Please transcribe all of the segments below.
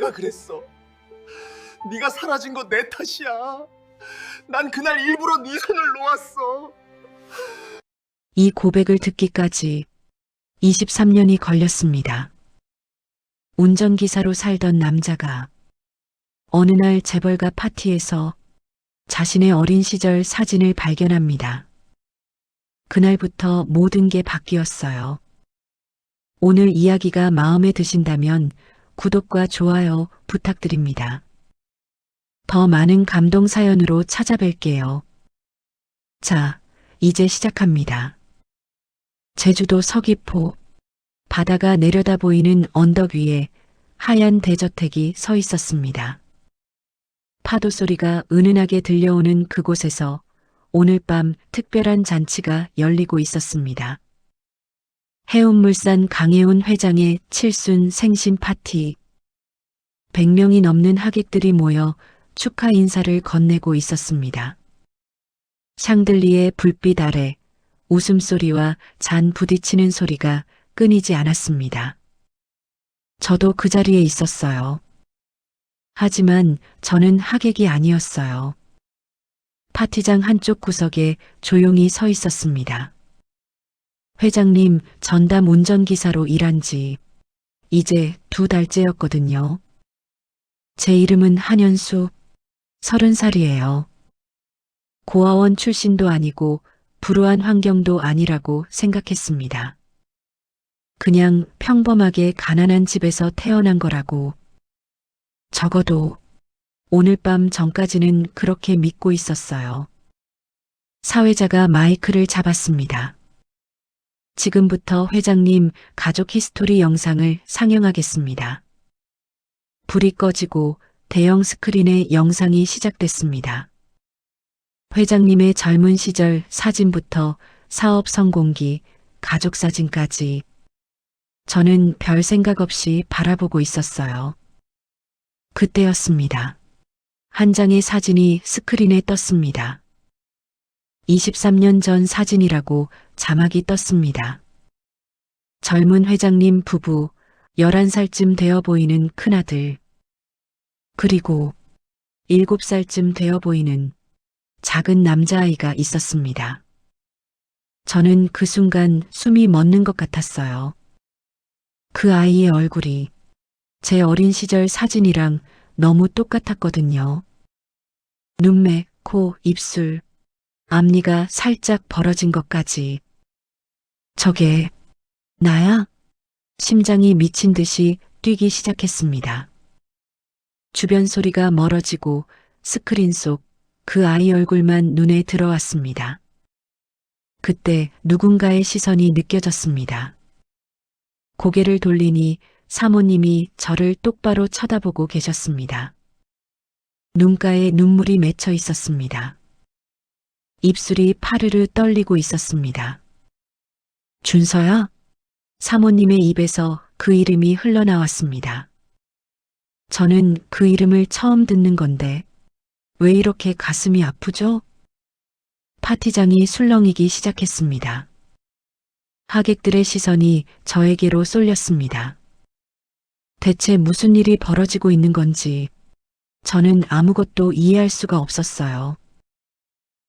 내가 그랬어. 네가 사라진 거 내 탓이야. 난 그날 일부러 네 손을 놓았어. 이 고백을 듣기까지 23년이 걸렸습니다. 운전기사로 살던 남자가 어느 날 재벌가 파티에서 자신의 어린 시절 사진을 발견합니다. 그날부터 모든 게 바뀌었어요. 오늘 이야기가 마음에 드신다면 구독과 좋아요 부탁드립니다. 더 많은 감동 사연으로 찾아뵐게요. 자, 이제 시작합니다. 제주도 서귀포, 바다가 내려다 보이는 언덕 위에 하얀 대저택이 서 있었습니다. 파도 소리가 은은하게 들려오는 그곳에서 오늘 밤 특별한 잔치가 열리고 있었습니다. 해운물산 강혜운 회장의 칠순 생신 파티. 100명이 넘는 하객들이 모여 축하 인사를 건네고 있었습니다. 샹들리에 불빛 아래 웃음소리와 잔 부딪히는 소리가 끊이지 않았습니다. 저도 그 자리에 있었어요. 하지만 저는 하객이 아니었어요. 파티장 한쪽 구석에 조용히 서 있었습니다. 회장님, 전담 운전기사로 일한 지 이제 2달째였거든요. 제 이름은 한현수, 30살이에요. 고아원 출신도 아니고 불우한 환경도 아니라고 생각했습니다. 그냥 평범하게 가난한 집에서 태어난 거라고. 적어도 오늘 밤 전까지는 그렇게 믿고 있었어요. 사회자가 마이크를 잡았습니다. 지금부터 회장님 가족 히스토리 영상을 상영하겠습니다. 불이 꺼지고 대형 스크린에 영상이 시작됐습니다. 회장님의 젊은 시절 사진부터 사업 성공기, 가족 사진까지 저는 별 생각 없이 바라보고 있었어요. 그때였습니다. 한 장의 사진이 스크린에 떴습니다. 23년 전 사진이라고 자막이 떴습니다. 젊은 회장님 부부, 11살쯤 되어 보이는 큰아들, 그리고 7살쯤 되어 보이는 작은 남자아이가 있었습니다. 저는 그 순간 숨이 멎는 것 같았어요. 그 아이의 얼굴이 제 어린 시절 사진이랑 너무 똑같았거든요. 눈매, 코, 입술, 앞니가 살짝 벌어진 것까지. 저게 나야? 심장이 미친 듯이 뛰기 시작했습니다. 주변 소리가 멀어지고 스크린 속 그 아이 얼굴만 눈에 들어왔습니다. 그때 누군가의 시선이 느껴졌습니다. 고개를 돌리니 사모님이 저를 똑바로 쳐다보고 계셨습니다. 눈가에 눈물이 맺혀 있었습니다. 입술이 파르르 떨리고 있었습니다. 준서야? 사모님의 입에서 그 이름이 흘러나왔습니다. 저는 그 이름을 처음 듣는 건데 왜 이렇게 가슴이 아프죠? 파티장이 술렁이기 시작했습니다. 하객들의 시선이 저에게로 쏠렸습니다. 대체 무슨 일이 벌어지고 있는 건지 저는 아무것도 이해할 수가 없었어요.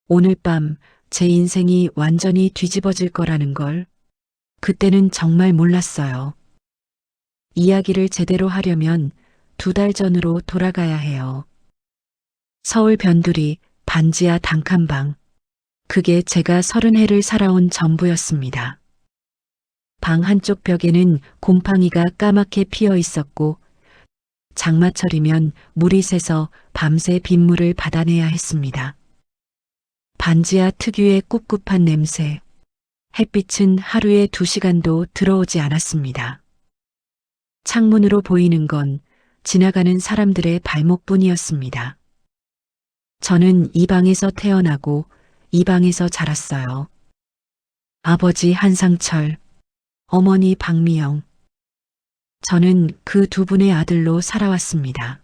오늘 밤 제 인생이 완전히 뒤집어질 거라는 걸 그때는 정말 몰랐어요. 이야기를 제대로 하려면 2달 전으로 돌아가야 해요. 서울 변두리 반지하 단칸방. 그게 제가 30해를 살아온 전부였습니다. 방 한쪽 벽에는 곰팡이가 까맣게 피어 있었고 장마철이면 물이 새서 밤새 빗물을 받아내야 했습니다. 반지하 특유의 꿉꿉한 냄새. 햇빛은 하루에 2시간도 들어오지 않았습니다. 창문으로 보이는 건 지나가는 사람들의 발목뿐이었습니다. 저는 이 방에서 태어나고 이 방에서 자랐어요. 아버지 한상철, 어머니 박미영. 저는 그 2분의 아들로 살아왔습니다.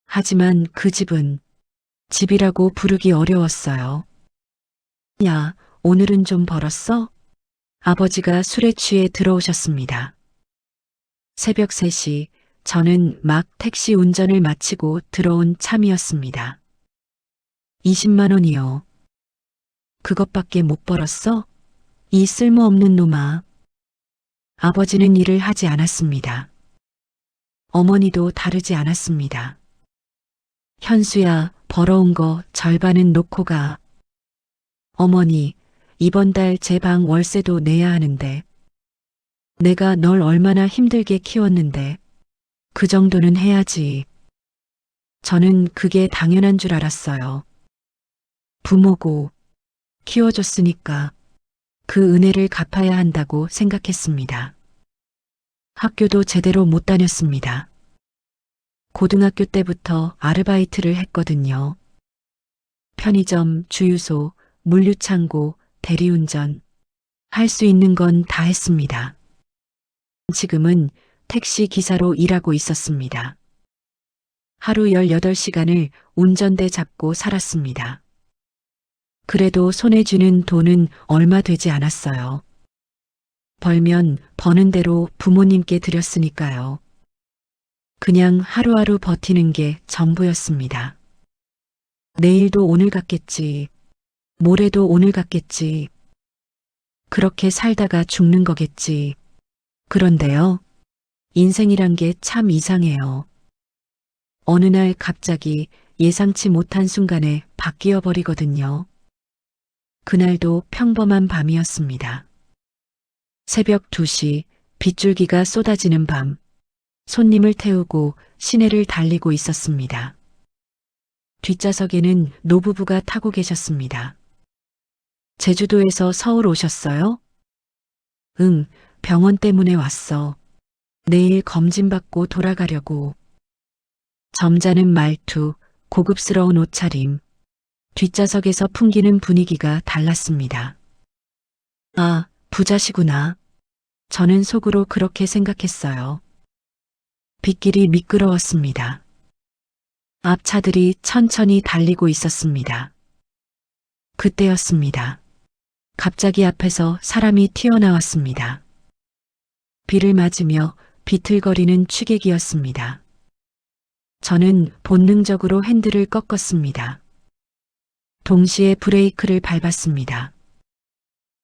하지만 그 집은 집이라고 부르기 어려웠어요. 야, 오늘은 좀 벌었어? 아버지가 술에 취해 들어오셨습니다. 새벽 3시 저는 막 택시 운전을 마치고 들어온 참이었습니다. 20만 원이요. 그것밖에 못 벌었어? 이 쓸모없는 놈아. 아버지는 일을 하지 않았습니다. 어머니도 다르지 않았습니다. 현수야, 벌어온 거 절반은 놓고 가. 어머니, 이번 달 제 방 월세도 내야 하는데. 내가 널 얼마나 힘들게 키웠는데. 그 정도는 해야지. 저는 그게 당연한 줄 알았어요. 부모고 키워줬으니까 그 은혜를 갚아야 한다고 생각했습니다. 학교도 제대로 못 다녔습니다. 고등학교 때부터 아르바이트를 했거든요. 편의점, 주유소, 물류창고, 대리운전. 할 수 있는 건 다 했습니다. 지금은 택시 기사로 일하고 있었습니다. 하루 18시간을 운전대 잡고 살았습니다. 그래도 손에 쥐는 돈은 얼마 되지 않았어요. 벌면 버는 대로 부모님께 드렸으니까요. 그냥 하루하루 버티는 게 전부였습니다. 내일도 오늘 같겠지. 모레도 오늘 같겠지. 그렇게 살다가 죽는 거겠지. 그런데요. 인생이란 게 참 이상해요. 어느 날 갑자기 예상치 못한 순간에 바뀌어 버리거든요. 그날도 평범한 밤이었습니다. 새벽 2시 빗줄기가 쏟아지는 밤, 손님을 태우고 시내를 달리고 있었습니다. 뒷좌석에는 노부부가 타고 계셨습니다. 제주도에서 서울 오셨어요? 응, 병원 때문에 왔어. 내일 검진받고 돌아가려고. 점잖은 말투, 고급스러운 옷차림. 뒷좌석에서 풍기는 분위기가 달랐습니다. 아, 부자시구나. 저는 속으로 그렇게 생각했어요. 빗길이 미끄러웠습니다. 앞 차들이 천천히 달리고 있었습니다. 그때였습니다. 갑자기 앞에서 사람이 튀어나왔습니다. 비를 맞으며 비틀거리는 취객이었습니다. 저는 본능적으로 핸들을 꺾었습니다. 동시에 브레이크를 밟았습니다.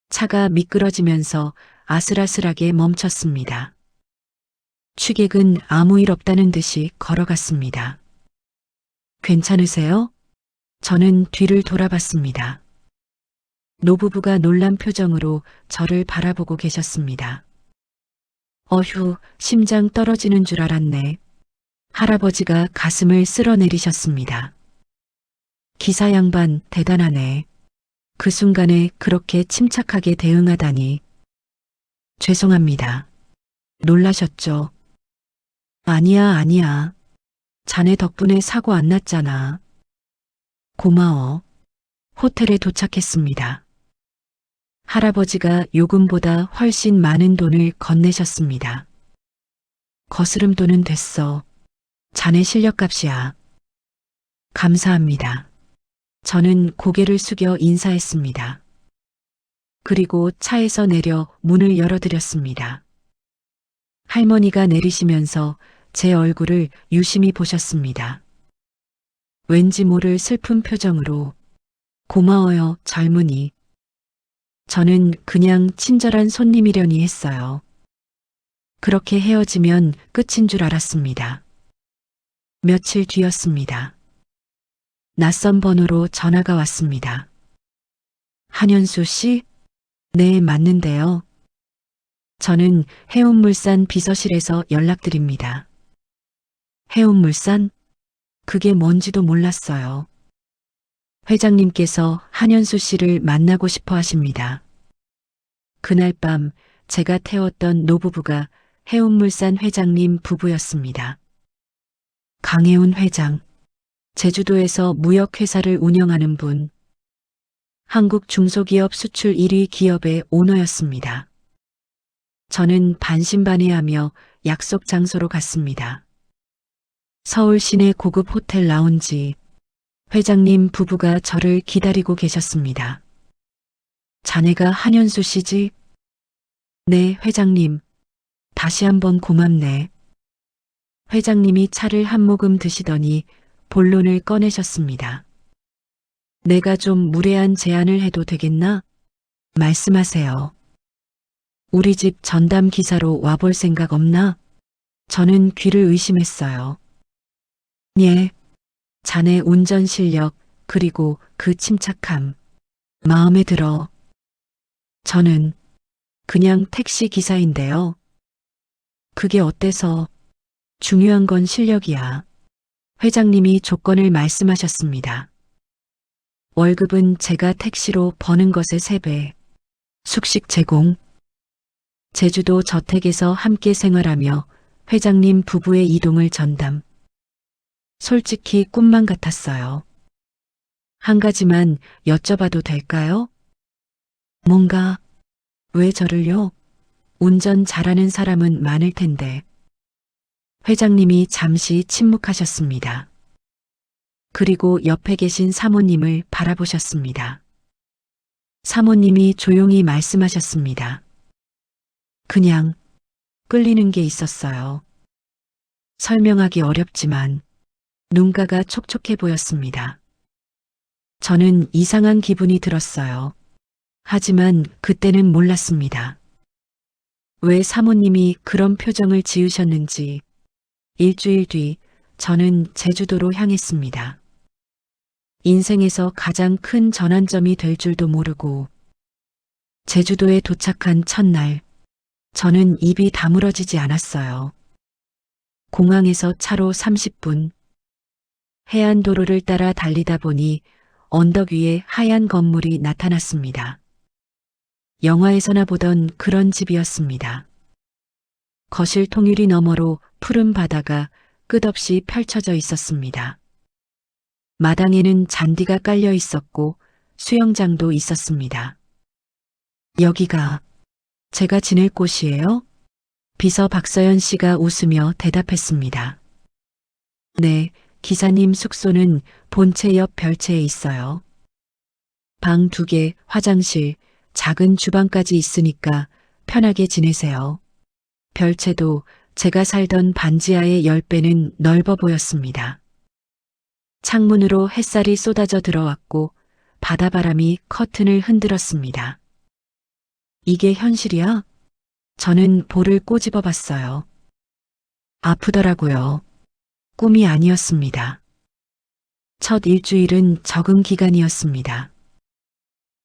차가 미끄러지면서 아슬아슬하게 멈췄습니다. 취객은 아무 일 없다는 듯이 걸어갔습니다. 괜찮으세요? 저는 뒤를 돌아봤습니다. 노부부가 놀란 표정으로 저를 바라보고 계셨습니다. 어휴, 심장 떨어지는 줄 알았네. 할아버지가 가슴을 쓸어내리셨습니다. 기사 양반 대단하네. 그 순간에 그렇게 침착하게 대응하다니. 죄송합니다. 놀라셨죠? 아니야, 아니야. 자네 덕분에 사고 안 났잖아. 고마워. 호텔에 도착했습니다. 할아버지가 요금보다 훨씬 많은 돈을 건네셨습니다. 거스름 돈은 됐어. 자네 실력값이야. 감사합니다. 저는 고개를 숙여 인사했습니다. 그리고 차에서 내려 문을 열어드렸습니다. 할머니가 내리시면서 제 얼굴을 유심히 보셨습니다. 왠지 모를 슬픈 표정으로 고마워요, 젊은이. 저는 그냥 친절한 손님이려니 했어요. 그렇게 헤어지면 끝인 줄 알았습니다. 며칠 뒤였습니다. 낯선 번호로 전화가 왔습니다. 한현수 씨? 네, 맞는데요. 저는 해운물산 비서실에서 연락드립니다. 해운물산? 그게 뭔지도 몰랐어요. 회장님께서 한현수 씨를 만나고 싶어 하십니다. 그날 밤 제가 태웠던 노부부가 해운물산 회장님 부부였습니다. 강혜운 회장, 제주도에서 무역회사를 운영하는 분, 한국 중소기업 수출 1위 기업의 오너였습니다. 저는 반신반의하며 약속 장소로 갔습니다. 서울 시내 고급 호텔 라운지, 회장님 부부가 저를 기다리고 계셨습니다. 자네가 한현수 씨지? 네, 회장님. 다시 한번 고맙네. 회장님이 차를 한 모금 드시더니 본론을 꺼내셨습니다. 내가 좀 무례한 제안을 해도 되겠나? 말씀하세요. 우리 집 전담 기사로 와볼 생각 없나? 저는 귀를 의심했어요. 예, 자네 운전 실력, 그리고 그 침착함. 마음에 들어. 저는 그냥 택시 기사인데요. 그게 어때서? 중요한 건 실력이야. 회장님이 조건을 말씀하셨습니다. 월급은 제가 택시로 버는 것의 3배. 숙식 제공. 제주도 저택에서 함께 생활하며 회장님 부부의 이동을 전담. 솔직히 꿈만 같았어요. 한 가지만 여쭤봐도 될까요? 뭔가, 왜 저를요? 운전 잘하는 사람은 많을 텐데. 회장님이 잠시 침묵하셨습니다. 그리고 옆에 계신 사모님을 바라보셨습니다. 사모님이 조용히 말씀하셨습니다. 그냥 끌리는 게 있었어요. 설명하기 어렵지만 눈가가 촉촉해 보였습니다. 저는 이상한 기분이 들었어요. 하지만 그때는 몰랐습니다. 왜 사모님이 그런 표정을 지으셨는지. 일주일 뒤 저는 제주도로 향했습니다. 인생에서 가장 큰 전환점이 될 줄도 모르고 제주도에 도착한 첫날 저는 입이 다물어지지 않았어요. 공항에서 차로 30분, 해안도로를 따라 달리다 보니 언덕 위에 하얀 건물이 나타났습니다. 영화에서나 보던 그런 집이었습니다. 거실 통유리 너머로 푸른 바다가 끝없이 펼쳐져 있었습니다. 마당에는 잔디가 깔려 있었고 수영장도 있었습니다. 여기가 제가 지낼 곳이에요? 비서 박서연 씨가 웃으며 대답했습니다. 네, 기사님 숙소는 본체 옆 별채에 있어요. 방 2개, 화장실, 작은 주방까지 있으니까 편하게 지내세요. 별채도 제가 살던 반지하의 10배는 넓어 보였습니다. 창문으로 햇살이 쏟아져 들어왔고 바다바람이 커튼을 흔들었습니다. 이게 현실이야? 저는 볼을 꼬집어 봤어요. 아프더라고요. 꿈이 아니었습니다. 첫 일주일은 적응 기간이었습니다.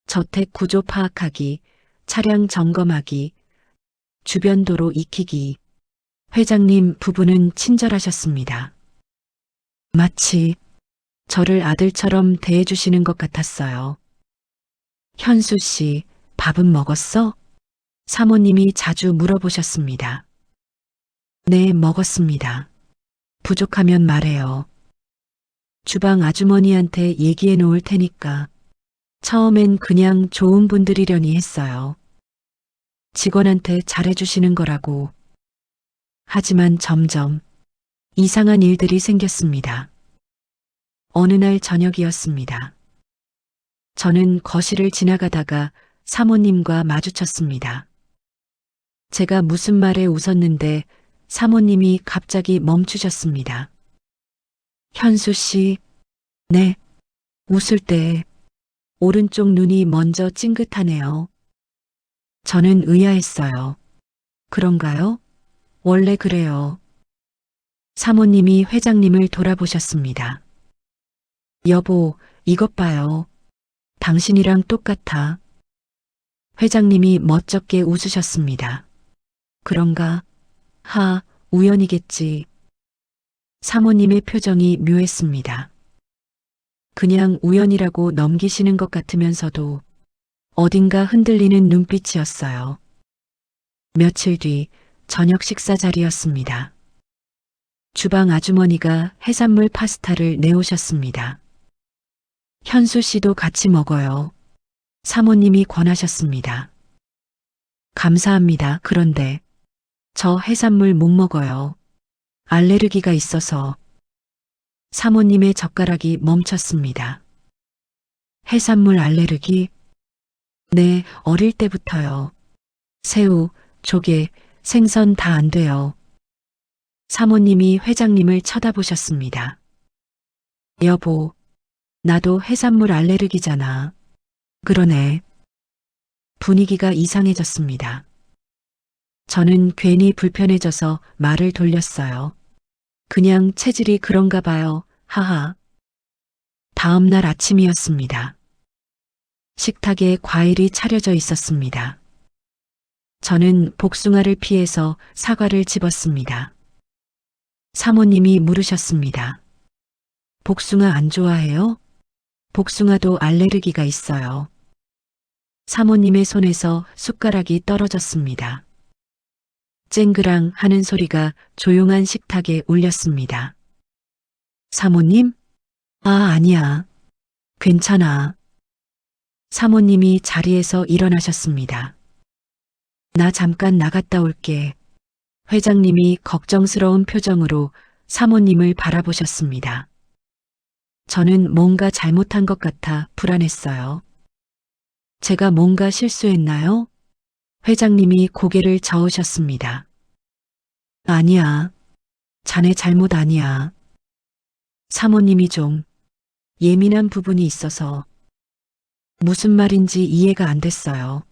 저택 구조 파악하기, 차량 점검하기, 주변 도로 익히기. 회장님 부부는 친절하셨습니다. 마치 저를 아들처럼 대해주시는 것 같았어요. 현수 씨, 밥은 먹었어? 사모님이 자주 물어보셨습니다. 네, 먹었습니다. 부족하면 말해요. 주방 아주머니한테 얘기해 놓을 테니까. 처음엔 그냥 좋은 분들이려니 했어요. 직원한테 잘해주시는 거라고. 하지만 점점 이상한 일들이 생겼습니다. 어느 날 저녁이었습니다. 저는 거실을 지나가다가 사모님과 마주쳤습니다. 제가 무슨 말에 웃었는데 사모님이 갑자기 멈추셨습니다. 현수 씨, 네, 웃을 때 오른쪽 눈이 먼저 찡긋하네요. 저는 의아했어요. 그런가요? 원래 그래요. 사모님이 회장님을 돌아보셨습니다. 여보, 이것 봐요. 당신이랑 똑같아. 회장님이 멋쩍게 웃으셨습니다. 그런가? 하, 우연이겠지. 사모님의 표정이 묘했습니다. 그냥 우연이라고 넘기시는 것 같으면서도 어딘가 흔들리는 눈빛이었어요. 며칠 뒤 저녁 식사 자리였습니다. 주방 아주머니가 해산물 파스타를 내오셨습니다. 현수 씨도 같이 먹어요. 사모님이 권하셨습니다. 감사합니다. 그런데 저 해산물 못 먹어요. 알레르기가 있어서. 사모님의 젓가락이 멈췄습니다. 해산물 알레르기? 네, 어릴 때부터요. 새우, 조개, 생선 다 안 돼요. 사모님이 회장님을 쳐다보셨습니다. 여보, 나도 해산물 알레르기잖아. 그러네. 분위기가 이상해졌습니다. 저는 괜히 불편해져서 말을 돌렸어요. 그냥 체질이 그런가 봐요. 하하. 다음 날 아침이었습니다. 식탁에 과일이 차려져 있었습니다. 저는 복숭아를 피해서 사과를 집었습니다. 사모님이 물으셨습니다. 복숭아 안 좋아해요? 복숭아도 알레르기가 있어요. 사모님의 손에서 숟가락이 떨어졌습니다. 쨍그랑 하는 소리가 조용한 식탁에 울렸습니다. 사모님? 아, 아니야. 괜찮아. 사모님이 자리에서 일어나셨습니다. 나 잠깐 나갔다 올게. 회장님이 걱정스러운 표정으로 사모님을 바라보셨습니다. 저는 뭔가 잘못한 것 같아 불안했어요. 제가 뭔가 실수했나요? 회장님이 고개를 저으셨습니다. 아니야. 자네 잘못 아니야. 사모님이 좀 예민한 부분이 있어서 무슨 말인지 이해가 안 됐어요.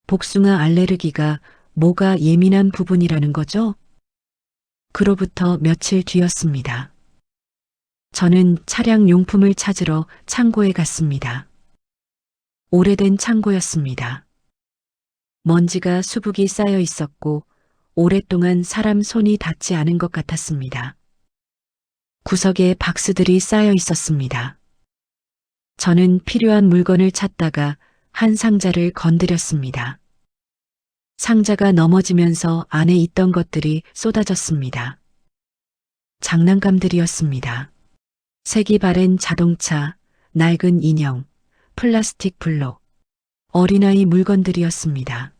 복숭아 알레르기가 뭐가 예민한 부분이라는 거죠? 그로부터 며칠 뒤였습니다. 저는 차량 용품을 찾으러 창고에 갔습니다. 오래된 창고였습니다. 먼지가 수북이 쌓여 있었고 오랫동안 사람 손이 닿지 않은 것 같았습니다. 구석에 박스들이 쌓여 있었습니다. 저는 필요한 물건을 찾다가 한 상자를 건드렸습니다. 상자가 넘어지면서 안에 있던 것들이 쏟아졌습니다. 장난감들이었습니다. 색이 바랜 자동차, 낡은 인형, 플라스틱 블록, 어린아이 물건들이었습니다.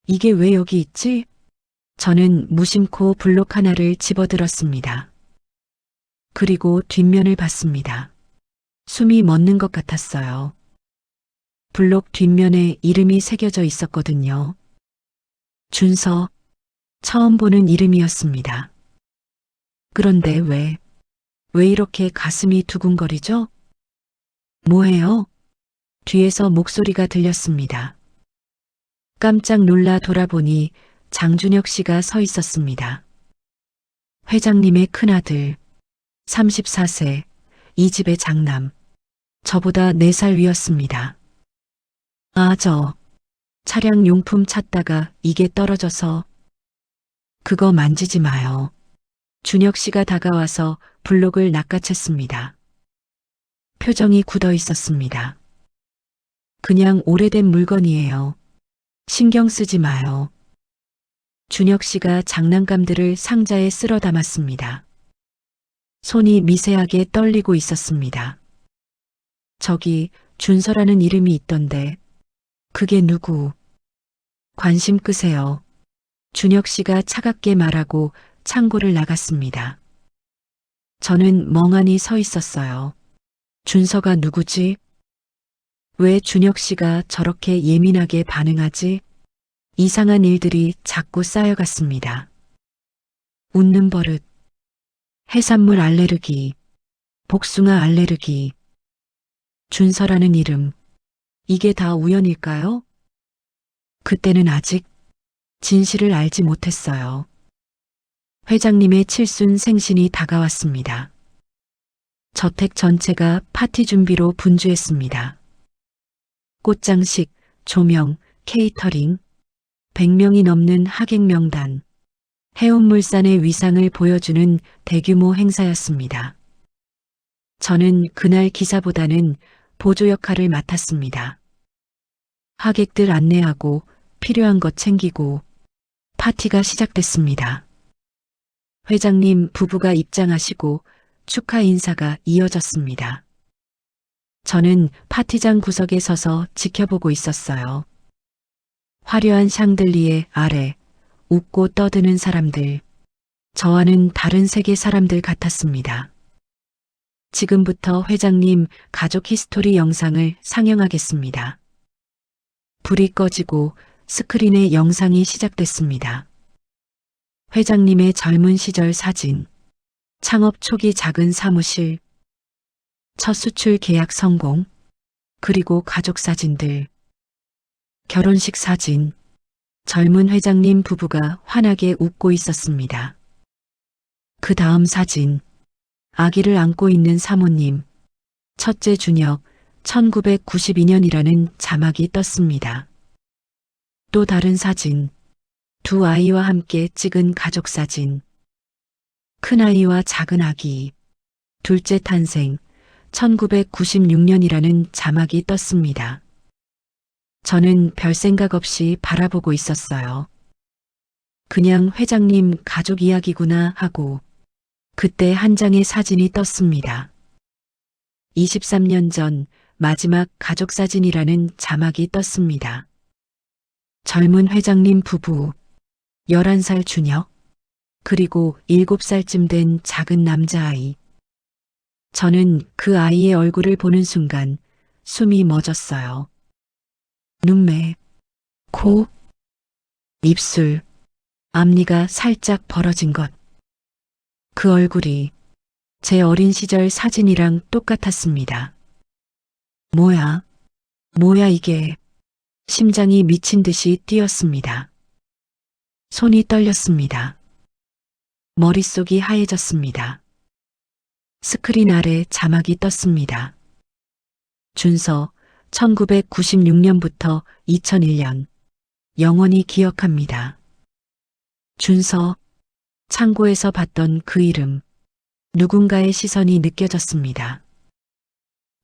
이게 왜 여기 있지? 저는 무심코 블록 하나를 집어들었습니다. 그리고 뒷면을 봤습니다. 숨이 멎는 것 같았어요. 블록 뒷면에 이름이 새겨져 있었거든요. 준서, 처음 보는 이름이었습니다. 그런데 왜 이렇게 가슴이 두근거리죠? 뭐해요? 뒤에서 목소리가 들렸습니다. 깜짝 놀라 돌아보니 장준혁 씨가 서 있었습니다. 회장님의 큰아들, 34세, 이 집의 장남, 저보다 4살 위였습니다. 아, 저 차량 용품 찾다가 이게 떨어져서. 그거 만지지 마요. 준혁 씨가 다가와서 블록을 낚아챘습니다. 표정이 굳어 있었습니다. 그냥 오래된 물건이에요. 신경 쓰지 마요. 준혁 씨가 장난감들을 상자에 쓸어 담았습니다. 손이 미세하게 떨리고 있었습니다. 저기 준서라는 이름이 있던데 그게 누구? 관심 끄세요. 준혁 씨가 차갑게 말하고 창고를 나갔습니다. 저는 멍하니 서 있었어요. 준서가 누구지? 왜 준혁 씨가 저렇게 예민하게 반응하지? 이상한 일들이 자꾸 쌓여갔습니다. 웃는 버릇, 해산물 알레르기, 복숭아 알레르기, 준서라는 이름, 이게 다 우연일까요? 그때는 아직 진실을 알지 못했어요. 회장님의 칠순 생신이 다가왔습니다. 저택 전체가 파티 준비로 분주했습니다. 꽃장식, 조명, 케이터링, 100명이 넘는 하객 명단, 해운물산의 위상을 보여주는 대규모 행사였습니다. 저는 그날 기사보다는 보조 역할을 맡았습니다. 하객들 안내하고 필요한 것 챙기고 파티가 시작됐습니다. 회장님 부부가 입장하시고 축하 인사가 이어졌습니다. 저는 파티장 구석에 서서 지켜보고 있었어요. 화려한 샹들리에 아래 웃고 떠드는 사람들, 저와는 다른 세계 사람들 같았습니다. 지금부터 회장님 가족 히스토리 영상을 상영하겠습니다. 불이 꺼지고 스크린에 영상이 시작됐습니다. 회장님의 젊은 시절 사진, 창업 초기 작은 사무실, 첫 수출 계약 성공, 그리고 가족 사진들, 결혼식 사진, 젊은 회장님 부부가 환하게 웃고 있었습니다. 그 다음 사진, 아기를 안고 있는 사모님, 첫째 준혁, 1992년이라는 자막이 떴습니다. 또 다른 사진, 두 아이와 함께 찍은 가족 사진, 큰아이와 작은 아기, 둘째 탄생, 1996년이라는 자막이 떴습니다. 저는 별 생각 없이 바라보고 있었어요. 그냥 회장님 가족 이야기구나 하고 그때 한 장의 사진이 떴습니다. 23년 전 마지막 가족 사진이라는 자막이 떴습니다. 젊은 회장님 부부, 11살 준혁, 그리고 7살쯤 된 작은 남자아이. 저는 그 아이의 얼굴을 보는 순간 숨이 멎었어요. 눈매, 코, 입술, 앞니가 살짝 벌어진 것. 그 얼굴이 제 어린 시절 사진이랑 똑같았습니다. 뭐야 이게. 심장이 미친 듯이 뛰었습니다. 손이 떨렸습니다. 머릿속이 하얘졌습니다. 스크린 아래 자막이 떴습니다. 준서, 1996년부터 2001년. 영원히 기억합니다. 준서, 창고에서 봤던 그 이름. 누군가의 시선이 느껴졌습니다.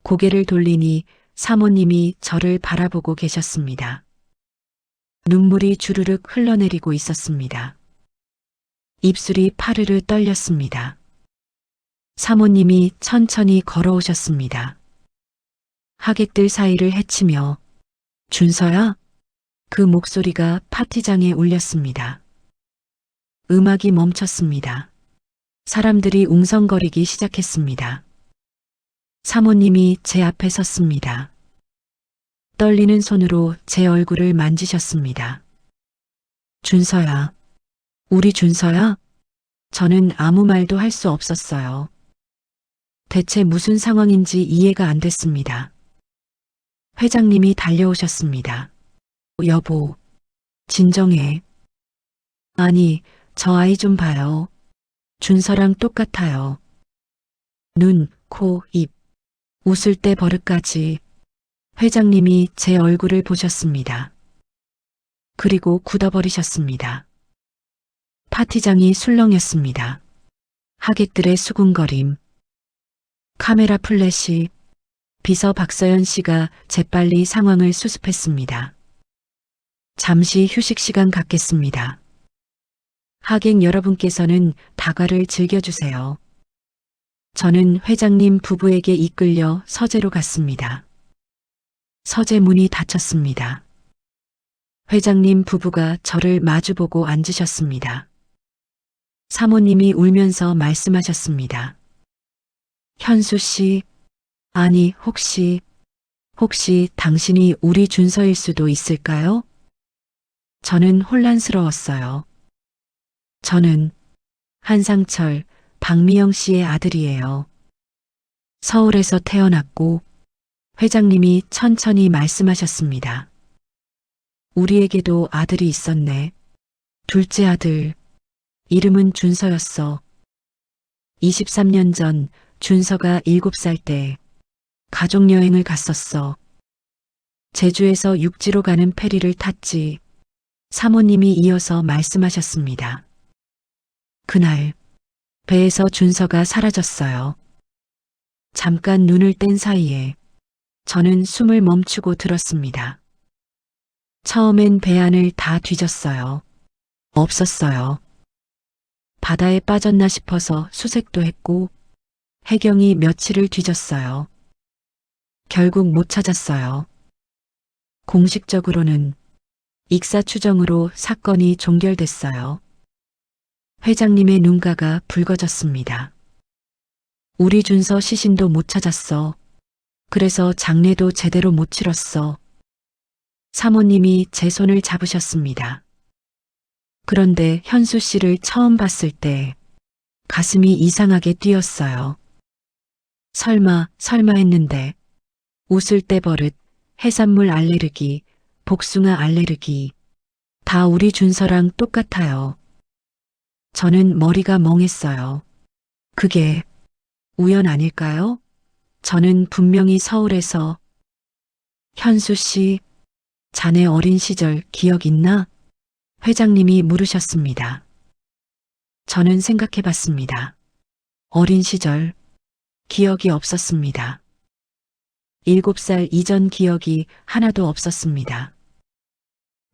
고개를 돌리니 사모님이 저를 바라보고 계셨습니다. 눈물이 주르륵 흘러내리고 있었습니다. 입술이 파르르 떨렸습니다. 사모님이 천천히 걸어오셨습니다. 하객들 사이를 헤치며 준서야? 그 목소리가 파티장에 울렸습니다. 음악이 멈췄습니다. 사람들이 웅성거리기 시작했습니다. 사모님이 제 앞에 섰습니다. 떨리는 손으로 제 얼굴을 만지셨습니다. 준서야, 우리 준서야? 저는 아무 말도 할 수 없었어요. 대체 무슨 상황인지 이해가 안 됐습니다. 회장님이 달려오셨습니다. 여보, 진정해. 아니, 저 아이 좀 봐요. 준서랑 똑같아요. 눈, 코, 입, 웃을 때 버릇까지. 회장님이 제 얼굴을 보셨습니다. 그리고 굳어버리셨습니다. 파티장이 술렁였습니다. 하객들의 수군거림, 카메라 플래시, 비서 박서연 씨가 재빨리 상황을 수습했습니다. 잠시 휴식 시간 갖겠습니다. 하객 여러분께서는 다과를 즐겨주세요. 저는 회장님 부부에게 이끌려 서재로 갔습니다. 서재 문이 닫혔습니다. 회장님 부부가 저를 마주보고 앉으셨습니다. 사모님이 울면서 말씀하셨습니다. 현수 씨, 아니 혹시 당신이 우리 준서일 수도 있을까요? 저는 혼란스러웠어요. 저는 한상철, 박미영 씨의 아들이에요. 서울에서 태어났고 회장님이 천천히 말씀하셨습니다. 우리에게도 아들이 있었네. 둘째 아들, 이름은 준서였어. 23년 전 준서가 7살 때 가족여행을 갔었어. 제주에서 육지로 가는 페리를 탔지. 사모님이 이어서 말씀하셨습니다. 그날 배에서 준서가 사라졌어요. 잠깐 눈을 뗀 사이에 저는 숨을 멈추고 들었습니다. 처음엔 배 안을 다 뒤졌어요. 없었어요. 바다에 빠졌나 싶어서 수색도 했고 해경이 며칠을 뒤졌어요. 결국 못 찾았어요. 공식적으로는 익사 추정으로 사건이 종결됐어요. 회장님의 눈가가 붉어졌습니다. 우리 준서 시신도 못 찾았어. 그래서 장례도 제대로 못 치렀어. 사모님이 제 손을 잡으셨습니다. 그런데 현수 씨를 처음 봤을 때 가슴이 이상하게 뛰었어요. 설마 했는데 웃을 때 버릇, 해산물 알레르기, 복숭아 알레르기 다 우리 준서랑 똑같아요. 저는 머리가 멍했어요. 그게 우연 아닐까요? 저는 분명히 서울에서 현수 씨, 자네 어린 시절 기억 있나? 회장님이 물으셨습니다. 저는 생각해 봤습니다. 어린 시절 기억이 없었습니다. 7살 이전 기억이 하나도 없었습니다.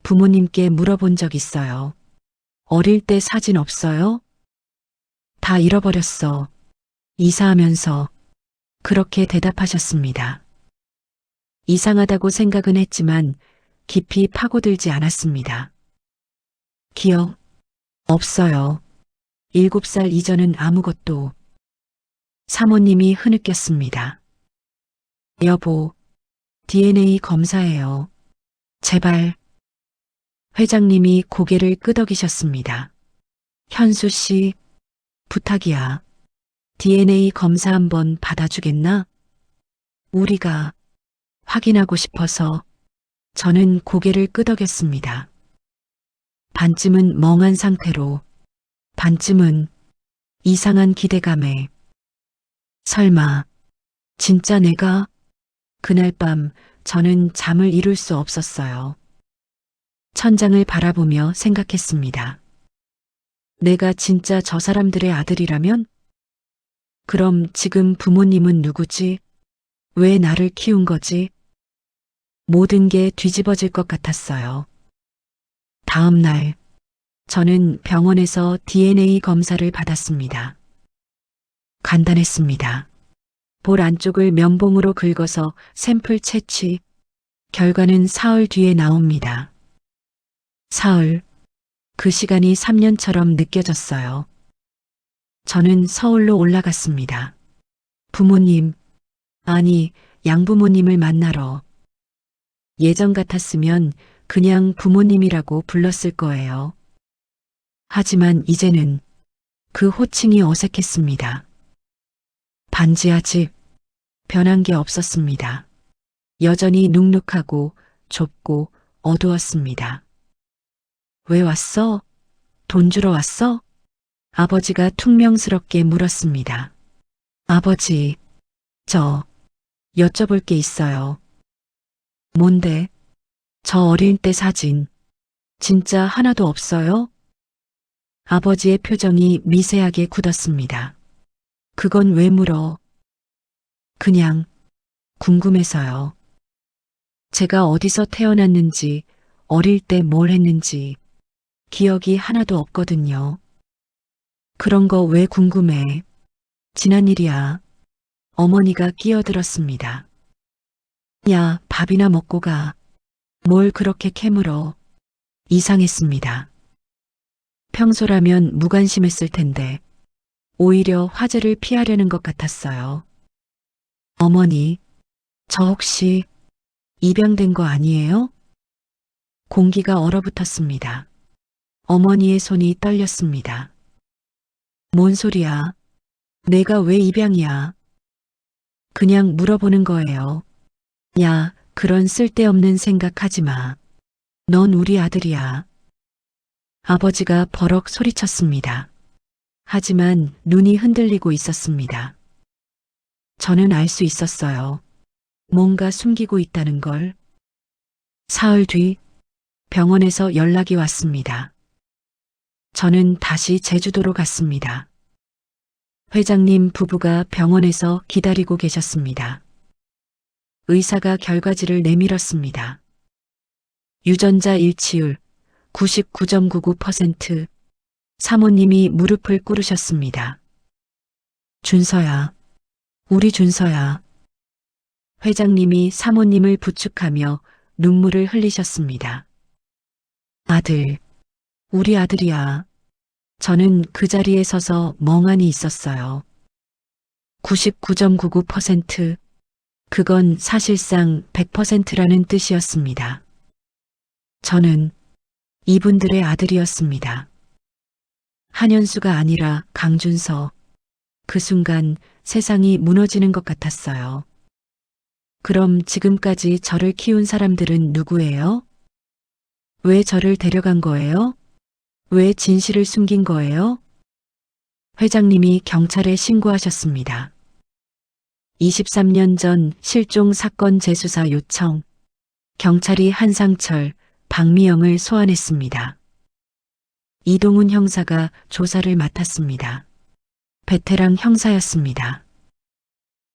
부모님께 물어본 적 있어요. 어릴 때 사진 없어요? 다 잃어버렸어. 이사하면서 그렇게 대답하셨습니다. 이상하다고 생각은 했지만 깊이 파고들지 않았습니다. 기억 없어요. 7살 이전은 아무것도. 사모님이 흐느꼈습니다. 여보, DNA 검사해요. 제발. 회장님이 고개를 끄덕이셨습니다. 현수 씨, 부탁이야. DNA 검사 한번 받아주겠나? 우리가 확인하고 싶어서. 저는 고개를 끄덕였습니다. 반쯤은 멍한 상태로, 반쯤은 이상한 기대감에. 설마, 진짜 내가? 그날 밤 저는 잠을 이룰 수 없었어요. 천장을 바라보며 생각했습니다. 내가 진짜 저 사람들의 아들이라면? 그럼 지금 부모님은 누구지? 왜 나를 키운 거지? 모든 게 뒤집어질 것 같았어요. 다음 날, 저는 병원에서 DNA 검사를 받았습니다. 간단했습니다. 볼 안쪽을 면봉으로 긁어서 샘플 채취. 결과는 사흘 뒤에 나옵니다. 사흘. 그 시간이 3년처럼 느껴졌어요. 저는 서울로 올라갔습니다. 부모님, 아니, 양부모님을 만나러. 예전 같았으면 그냥 부모님이라고 불렀을 거예요. 하지만 이제는 그 호칭이 어색했습니다. 반지하 집, 변한 게 없었습니다. 여전히 눅눅하고 좁고 어두웠습니다. 왜 왔어? 돈 주러 왔어? 아버지가 퉁명스럽게 물었습니다. 아버지, 저 여쭤볼 게 있어요. 뭔데? 저 어릴 때 사진 진짜 하나도 없어요? 아버지의 표정이 미세하게 굳었습니다. 그건 왜 물어? 그냥 궁금해서요. 제가 어디서 태어났는지, 어릴 때 뭘 했는지 기억이 하나도 없거든요. 그런 거 왜 궁금해? 지난 일이야. 어머니가 끼어들었습니다. 야, 밥이나 먹고 가. 뭘 그렇게 캐물어. 이상했습니다. 평소라면 무관심했을 텐데 오히려 화제를 피하려는 것 같았어요. 어머니, 저 혹시 입양된 거 아니에요? 공기가 얼어붙었습니다. 어머니의 손이 떨렸습니다. 뭔 소리야? 내가 왜 입양이야? 그냥 물어보는 거예요. 야, 그런 쓸데없는 생각하지 마. 넌 우리 아들이야. 아버지가 버럭 소리쳤습니다. 하지만 눈이 흔들리고 있었습니다. 저는 알 수 있었어요. 뭔가 숨기고 있다는 걸. 사흘 뒤 병원에서 연락이 왔습니다. 저는 다시 제주도로 갔습니다. 회장님 부부가 병원에서 기다리고 계셨습니다. 의사가 결과지를 내밀었습니다. 유전자 일치율 99.99%. 사모님이 무릎을 꿇으셨습니다. 준서야, 우리 준서야. 회장님이 사모님을 부축하며 눈물을 흘리셨습니다. 아들, 우리 아들이야. 저는 그 자리에 서서 멍하니 있었어요. 99.99%. 그건 사실상 100%라는 뜻이었습니다. 저는 이분들의 아들이었습니다. 한현수가 아니라 강준서. 그 순간 세상이 무너지는 것 같았어요. 그럼 지금까지 저를 키운 사람들은 누구예요? 왜 저를 데려간 거예요? 왜 진실을 숨긴 거예요? 회장님이 경찰에 신고하셨습니다. 23년 전 실종 사건 재수사 요청. 경찰이 한상철, 박미영을 소환했습니다. 이동훈 형사가 조사를 맡았습니다. 베테랑 형사였습니다.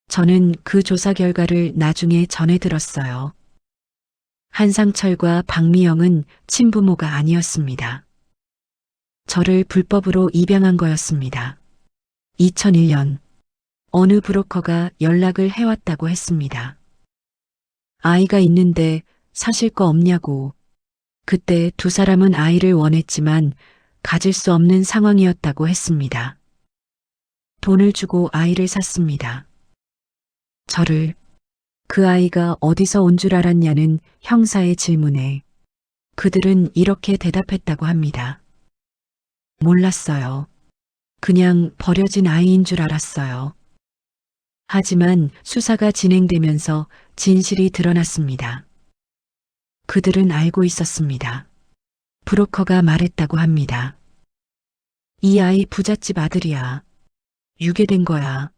저는 그 조사 결과를 나중에 전해 들었어요. 한상철과 박미영은 친부모가 아니었습니다. 저를 불법으로 입양한 거였습니다. 2001년 어느 브로커가 연락을 해왔다고 했습니다. 아이가 있는데 사실 거 없냐고. 그때 두 사람은 아이를 원했지만 가질 수 없는 상황이었다고 했습니다. 돈을 주고 아이를 샀습니다. 저를 그 아이가 어디서 온 줄 알았냐는 형사의 질문에 그들은 이렇게 대답했다고 합니다. 몰랐어요. 그냥 버려진 아이인 줄 알았어요. 하지만 수사가 진행되면서 진실이 드러났습니다. 그들은 알고 있었습니다. 브로커가 말했다고 합니다. 이 아이 부잣집 아들이야. 유괴된 거야.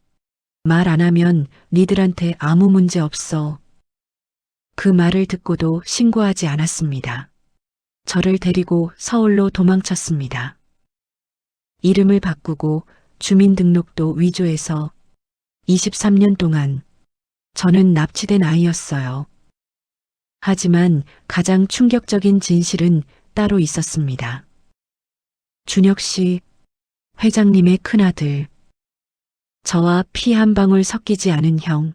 말 안 하면 니들한테 아무 문제 없어. 그 말을 듣고도 신고하지 않았습니다. 저를 데리고 서울로 도망쳤습니다. 이름을 바꾸고 주민등록도 위조해서 23년 동안 저는 납치된 아이였어요. 하지만 가장 충격적인 진실은 따로 있었습니다. 준혁 씨, 회장님의 큰아들. 저와 피 한 방울 섞이지 않은 형,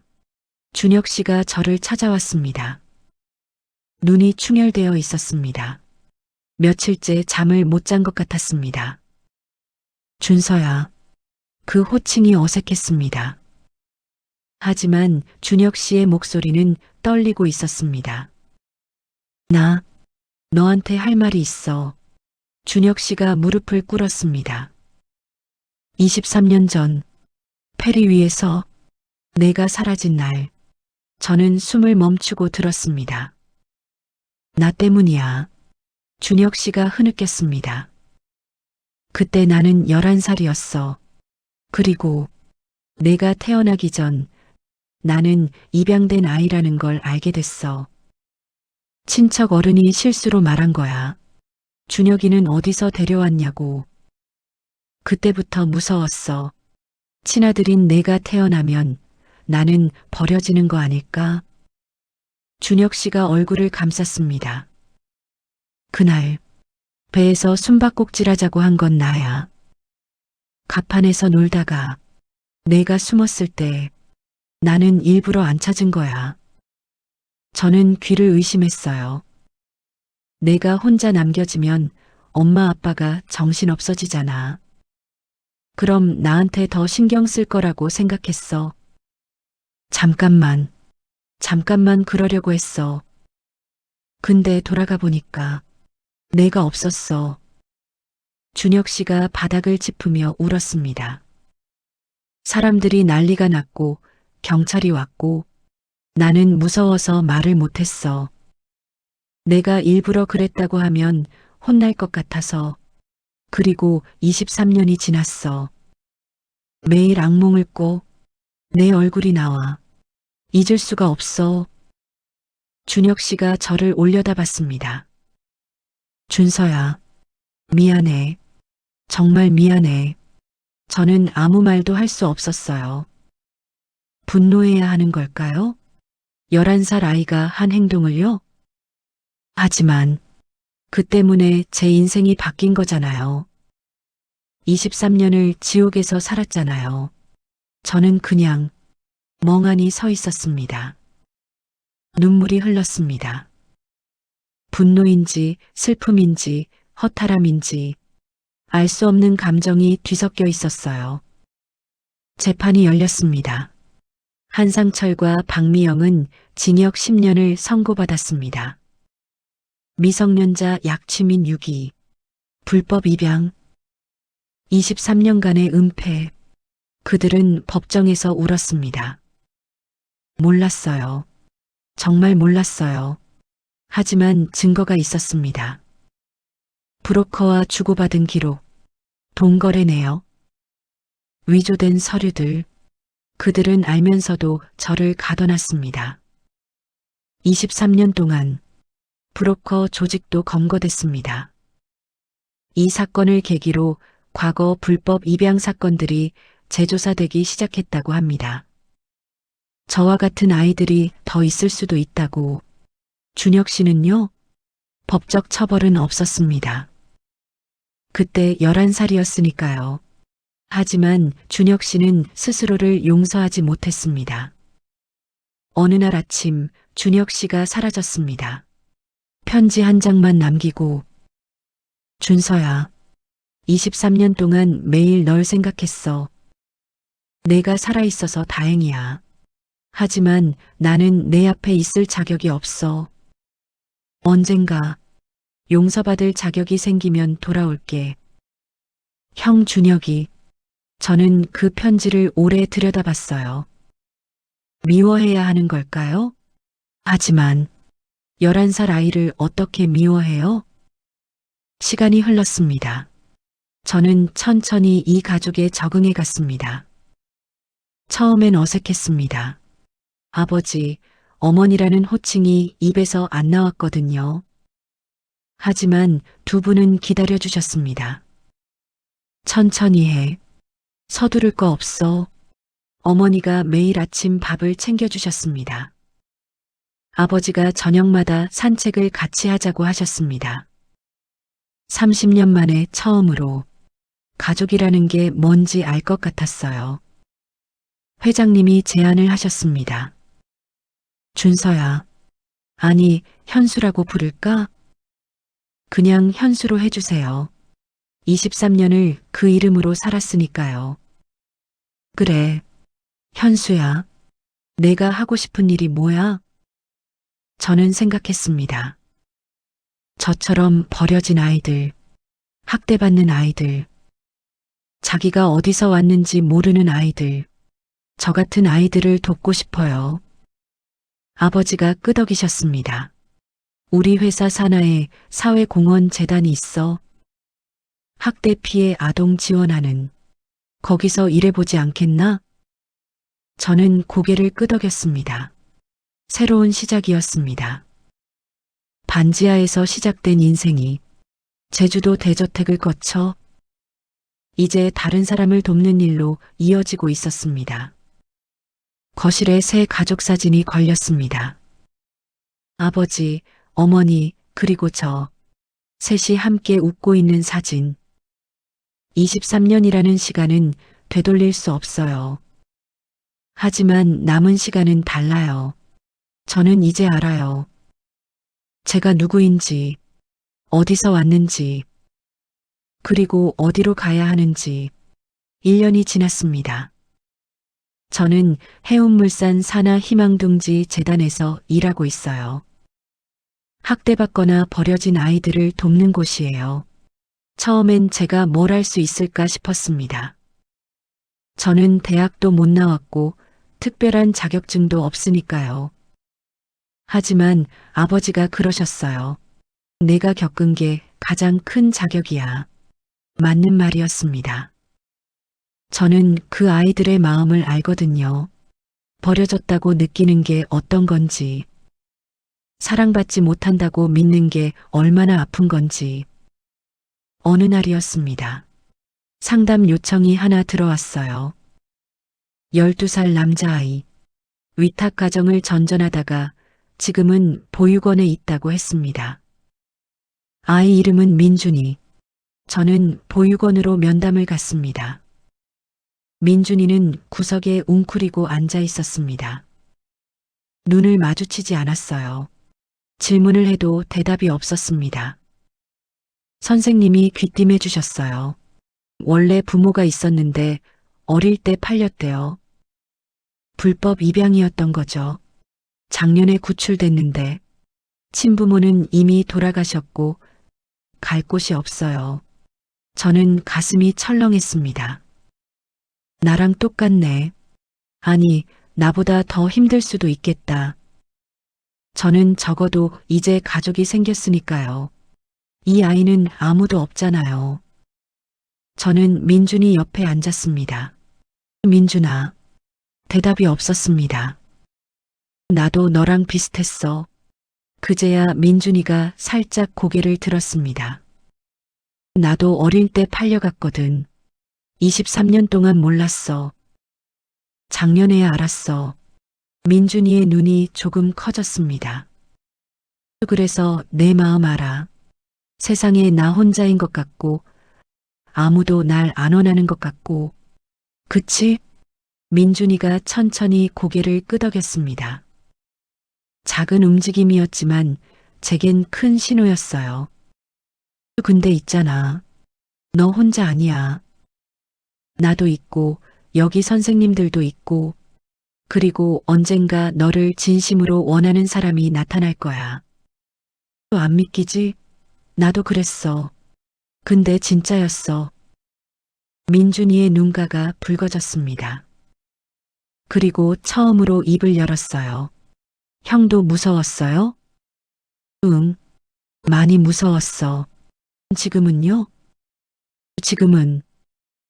준혁 씨가 저를 찾아왔습니다. 눈이 충혈되어 있었습니다. 며칠째 잠을 못 잔 것 같았습니다. 준서야. 그 호칭이 어색했습니다. 하지만 준혁 씨의 목소리는 떨리고 있었습니다. 나, 너한테 할 말이 있어. 준혁 씨가 무릎을 꿇었습니다. 23년 전, 페리 위에서 내가 사라진 날, 저는 숨을 멈추고 들었습니다. 나 때문이야. 준혁 씨가 흐느꼈습니다. 그때 나는 11살이었어. 그리고 내가 태어나기 전 나는 입양된 아이라는 걸 알게 됐어. 친척 어른이 실수로 말한 거야. 준혁이는 어디서 데려왔냐고. 그때부터 무서웠어. 친아들인 내가 태어나면 나는 버려지는 거 아닐까? 준혁 씨가 얼굴을 감쌌습니다. 그날 배에서 숨바꼭질하자고 한 건 나야. 갑판에서 놀다가 내가 숨었을 때 나는 일부러 안 찾은 거야. 저는 귀를 의심했어요. 내가 혼자 남겨지면 엄마 아빠가 정신 없어지잖아. 그럼 나한테 더 신경 쓸 거라고 생각했어. 잠깐만 그러려고 했어. 근데 돌아가 보니까 내가 없었어. 준혁 씨가 바닥을 짚으며 울었습니다. 사람들이 난리가 났고 경찰이 왔고 나는 무서워서 말을 못했어. 내가 일부러 그랬다고 하면 혼날 것 같아서. 그리고 23년이 지났어. 매일 악몽을 꿔. 내 얼굴이 나와. 잊을 수가 없어. 준혁 씨가 저를 올려다봤습니다. 준서야, 미안해. 정말 미안해. 저는 아무 말도 할 수 없었어요. 분노해야 하는 걸까요? 11살 아이가 한 행동을요? 하지만 그 때문에 제 인생이 바뀐 거잖아요. 23년을 지옥에서 살았잖아요. 저는 그냥 멍하니 서 있었습니다. 눈물이 흘렀습니다. 분노인지 슬픔인지 허탈함인지 알 수 없는 감정이 뒤섞여 있었어요. 재판이 열렸습니다. 한상철과 박미영은 징역 10년을 선고받았습니다. 미성년자 약취민 유기, 불법 입양, 23년간의 은폐. 그들은 법정에서 울었습니다. 몰랐어요. 정말 몰랐어요. 하지만 증거가 있었습니다. 브로커와 주고받은 기록, 동거래 내역, 위조된 서류들. 그들은 알면서도 저를 가둬놨습니다. 23년 동안 브로커 조직도 검거됐습니다. 이 사건을 계기로 과거 불법 입양 사건들이 재조사되기 시작했다고 합니다. 저와 같은 아이들이 더 있을 수도 있다고. 준혁 씨는요? 법적 처벌은 없었습니다. 그때 11살이었으니까요. 하지만 준혁 씨는 스스로를 용서하지 못했습니다. 어느 날 아침 준혁 씨가 사라졌습니다. 편지 한 장만 남기고, 준서야, 23년 동안 매일 널 생각했어. 내가 살아있어서 다행이야. 하지만 나는 내 앞에 있을 자격이 없어. 언젠가 용서받을 자격이 생기면 돌아올게. 형 준혁이. 저는 그 편지를 오래 들여다봤어요. 미워해야 하는 걸까요? 하지만 11살 아이를 어떻게 미워해요? 시간이 흘렀습니다. 저는 천천히 이 가족에 적응해 갔습니다. 처음엔 어색했습니다. 아버지, 어머니라는 호칭이 입에서 안 나왔거든요. 하지만 두 분은 기다려 주셨습니다. 천천히 해. 서두를 거 없어. 어머니가 매일 아침 밥을 챙겨주셨습니다. 아버지가 저녁마다 산책을 같이 하자고 하셨습니다. 30년 만에 처음으로 가족이라는 게 뭔지 알 것 같았어요. 회장님이 제안을 하셨습니다. 준서야, 아니, 현수라고 부를까? 그냥 현수로 해주세요. 23년을 그 이름으로 살았으니까요. 그래, 현수야. 내가 하고 싶은 일이 뭐야? 저는 생각했습니다. 저처럼 버려진 아이들, 학대받는 아이들, 자기가 어디서 왔는지 모르는 아이들, 저 같은 아이들을 돕고 싶어요. 아버지가 끄덕이셨습니다. 우리 회사 산하에 사회공헌 재단이 있어. 학대 피해 아동 지원하는. 거기서 일해보지 않겠나? 저는 고개를 끄덕였습니다. 새로운 시작이었습니다. 반지하에서 시작된 인생이 제주도 대저택을 거쳐 이제 다른 사람을 돕는 일로 이어지고 있었습니다. 거실에 새 가족 사진이 걸렸습니다. 아버지, 어머니, 그리고 저. 셋이 함께 웃고 있는 사진. 23년이라는 시간은 되돌릴 수 없어요. 하지만 남은 시간은 달라요. 저는 이제 알아요. 제가 누구인지, 어디서 왔는지, 그리고 어디로 가야 하는지. 1년이 지났습니다. 저는 해운물산 산하 희망둥지 재단에서 일하고 있어요. 학대받거나 버려진 아이들을 돕는 곳이에요. 처음엔 제가 뭘 할 수 있을까 싶었습니다. 저는 대학도 못 나왔고 특별한 자격증도 없으니까요. 하지만 아버지가 그러셨어요. 내가 겪은 게 가장 큰 자격이야. 맞는 말이었습니다. 저는 그 아이들의 마음을 알거든요. 버려졌다고 느끼는 게 어떤 건지, 사랑받지 못한다고 믿는 게 얼마나 아픈 건지. 어느 날이었습니다. 상담 요청이 하나 들어왔어요. 12살 남자아이. 위탁 가정을 전전하다가 지금은 보육원에 있다고 했습니다. 아이 이름은 민준이. 저는 보육원으로 면담을 갔습니다. 민준이는 구석에 웅크리고 앉아 있었습니다. 눈을 마주치지 않았어요. 질문을 해도 대답이 없었습니다. 선생님이 귀띔해 주셨어요. 원래 부모가 있었는데 어릴 때 팔렸대요. 불법 입양이었던 거죠. 작년에 구출됐는데. 친부모는 이미 돌아가셨고 갈 곳이 없어요. 저는 가슴이 철렁했습니다. 나랑 똑같네. 아니, 나보다 더 힘들 수도 있겠다. 저는 적어도 이제 가족이 생겼으니까요. 이 아이는 아무도 없잖아요. 저는 민준이 옆에 앉았습니다. 민준아. 대답이 없었습니다. 나도 너랑 비슷했어. 그제야 민준이가 살짝 고개를 들었습니다. 나도 어릴 때 팔려갔거든. 23년 동안 몰랐어. 작년에야 알았어. 민준이의 눈이 조금 커졌습니다. 그래서 내 마음 알아. 세상에 나 혼자인 것 같고 아무도 날 안 원하는 것 같고. 그치? 민준이가 천천히 고개를 끄덕였습니다. 작은 움직임이었지만 제겐 큰 신호였어요. 근데 있잖아. 너 혼자 아니야. 나도 있고 여기 선생님들도 있고 그리고 언젠가 너를 진심으로 원하는 사람이 나타날 거야. 또 안 믿기지? 나도 그랬어. 근데 진짜였어. 민준이의 눈가가 붉어졌습니다. 그리고 처음으로 입을 열었어요. 형도 무서웠어요? 응, 많이 무서웠어. 지금은요? 지금은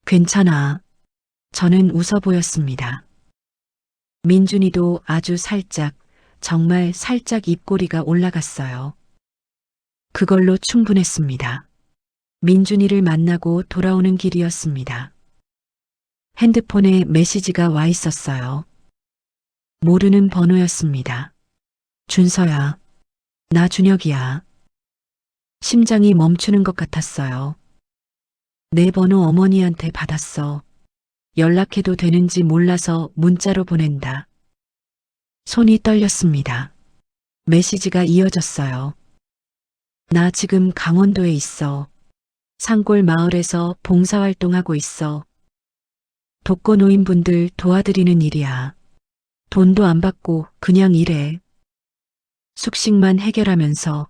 괜찮아. 저는 웃어 보였습니다. 민준이도 아주 살짝, 정말 살짝 입꼬리가 올라갔어요. 그걸로 충분했습니다. 민준이를 만나고 돌아오는 길이었습니다. 핸드폰에 메시지가 와 있었어요. 모르는 번호였습니다. 준서야, 나 준혁이야. 심장이 멈추는 것 같았어요. 내 번호 어머니한테 받았어. 연락해도 되는지 몰라서 문자로 보낸다. 손이 떨렸습니다. 메시지가 이어졌어요. 나 지금 강원도에 있어. 산골 마을에서 봉사활동하고 있어. 독거노인분들 도와드리는 일이야. 돈도 안 받고 그냥 일해. 숙식만 해결하면서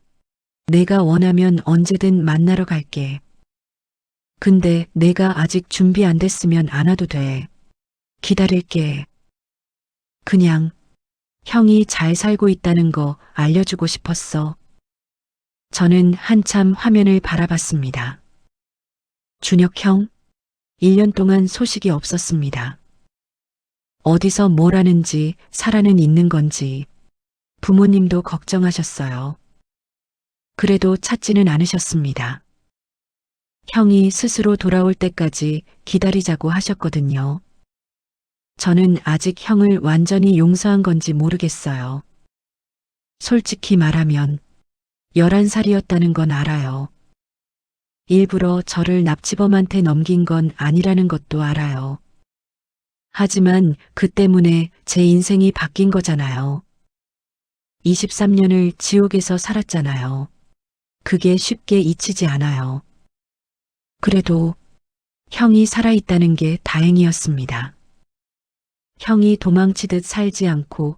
내가 원하면 언제든 만나러 갈게. 근데 내가 아직 준비 안 됐으면 안 와도 돼. 기다릴게. 그냥 형이 잘 살고 있다는 거 알려주고 싶었어. 저는 한참 화면을 바라봤습니다. 준혁 형? 1년 동안 소식이 없었습니다. 어디서 뭘 하는지 살아는 있는 건지 부모님도 걱정하셨어요. 그래도 찾지는 않으셨습니다. 형이 스스로 돌아올 때까지 기다리자고 하셨거든요. 저는 아직 형을 완전히 용서한 건지 모르겠어요. 솔직히 말하면 11살이었다는 건 알아요. 일부러 저를 납치범한테 넘긴 건 아니라는 것도 알아요. 하지만 그 때문에 제 인생이 바뀐 거잖아요. 23년을 지옥에서 살았잖아요. 그게 쉽게 잊히지 않아요. 그래도 형이 살아있다는 게 다행이었습니다. 형이 도망치듯 살지 않고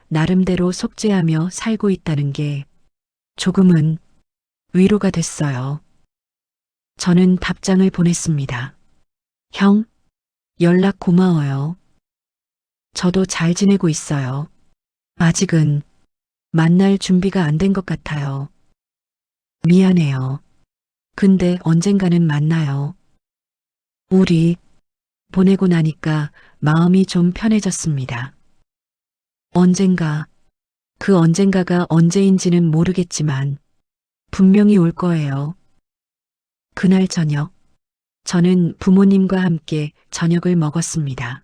나름대로 속죄하며 살고 있다는 게 조금은 위로가 됐어요. 저는 답장을 보냈습니다. 형, 연락 고마워요. 저도 잘 지내고 있어요. 아직은 만날 준비가 안 된 것 같아요. 미안해요. 근데 언젠가는 만나요. 우리 보내고 나니까 마음이 좀 편해졌습니다. 언젠가, 그 언젠가가 언제인지는 모르겠지만 분명히 올 거예요. 그날 저녁, 저는 부모님과 함께 저녁을 먹었습니다.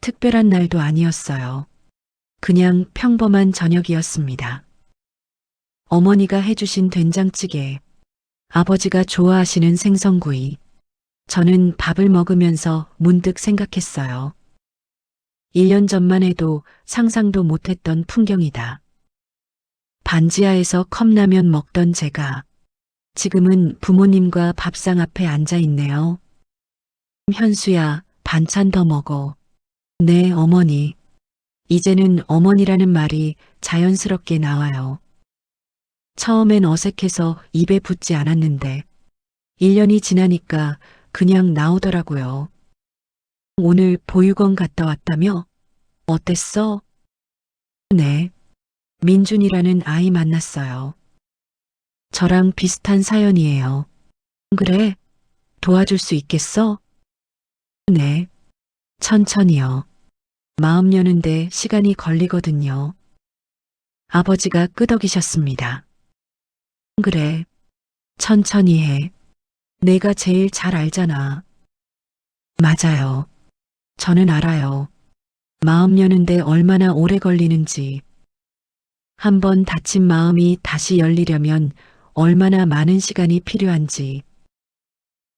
특별한 날도 아니었어요. 그냥 평범한 저녁이었습니다. 어머니가 해주신 된장찌개, 아버지가 좋아하시는 생선구이, 저는 밥을 먹으면서 문득 생각했어요. 1년 전만 해도 상상도 못했던 풍경이다. 반지하에서 컵라면 먹던 제가 지금은 부모님과 밥상 앞에 앉아 있네요. 현수야, 반찬 더 먹어. 네, 어머니. 이제는 어머니라는 말이 자연스럽게 나와요. 처음엔 어색해서 입에 붙지 않았는데 1년이 지나니까 그냥 나오더라고요. 오늘 보육원 갔다 왔다며? 어땠어? 네. 민준이라는 아이 만났어요. 저랑 비슷한 사연이에요. 그래? 도와줄 수 있겠어? 네. 천천히요. 마음 여는데 시간이 걸리거든요. 아버지가 끄덕이셨습니다. 그래. 천천히 해. 내가 제일 잘 알잖아. 맞아요. 저는 알아요. 마음 여는데 얼마나 오래 걸리는지. 한번 닫힌 마음이 다시 열리려면 얼마나 많은 시간이 필요한지.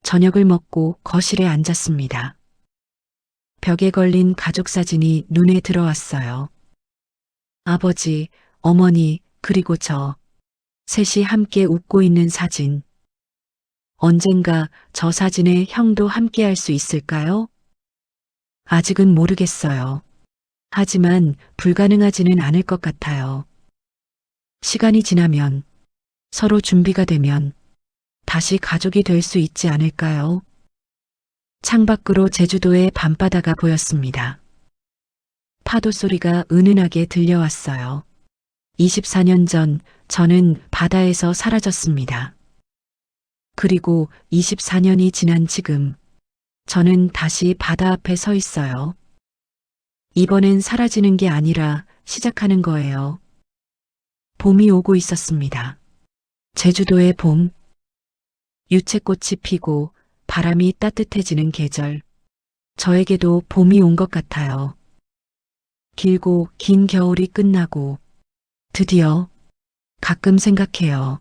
저녁을 먹고 거실에 앉았습니다. 벽에 걸린 가족 사진이 눈에 들어왔어요. 아버지, 어머니, 그리고 저. 셋이 함께 웃고 있는 사진. 언젠가 저 사진에 형도 함께 할 수 있을까요? 아직은 모르겠어요. 하지만 불가능하지는 않을 것 같아요. 시간이 지나면, 서로 준비가 되면 다시 가족이 될 수 있지 않을까요? 창밖으로 제주도의 밤바다가 보였습니다. 파도 소리가 은은하게 들려왔어요. 24년 전 저는 바다에서 사라졌습니다. 그리고 24년이 지난 지금 저는 다시 바다 앞에 서 있어요. 이번엔 사라지는 게 아니라 시작하는 거예요. 봄이 오고 있었습니다. 제주도의 봄. 유채꽃이 피고 바람이 따뜻해지는 계절. 저에게도 봄이 온 것 같아요. 길고 긴 겨울이 끝나고 드디어 가끔 생각해요.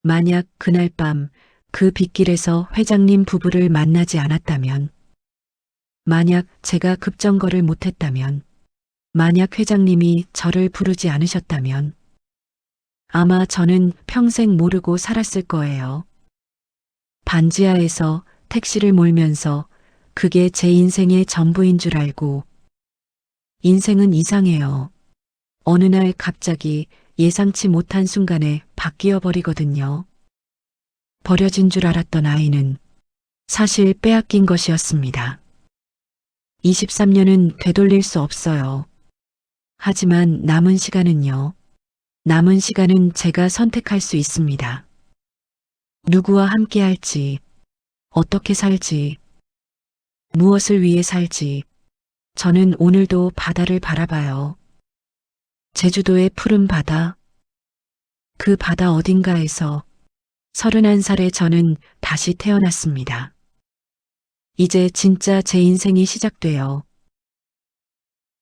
만약 그날 밤 그 빗길에서 회장님 부부를 만나지 않았다면, 만약 제가 급정거를 못했다면, 만약 회장님이 저를 부르지 않으셨다면, 아마 저는 평생 모르고 살았을 거예요. 반지하에서 택시를 몰면서 그게 제 인생의 전부인 줄 알고. 인생은 이상해요. 어느 날 갑자기 예상치 못한 순간에 바뀌어 버리거든요. 버려진 줄 알았던 아이는 사실 빼앗긴 것이었습니다. 23년은 되돌릴 수 없어요. 하지만 남은 시간은요. 남은 시간은 제가 선택할 수 있습니다. 누구와 함께 할지, 어떻게 살지, 무엇을 위해 살지. 저는 오늘도 바다를 바라봐요. 제주도의 푸른 바다. 그 바다 어딘가에서 31살의 저는 다시 태어났습니다. 이제 진짜 제 인생이 시작돼요.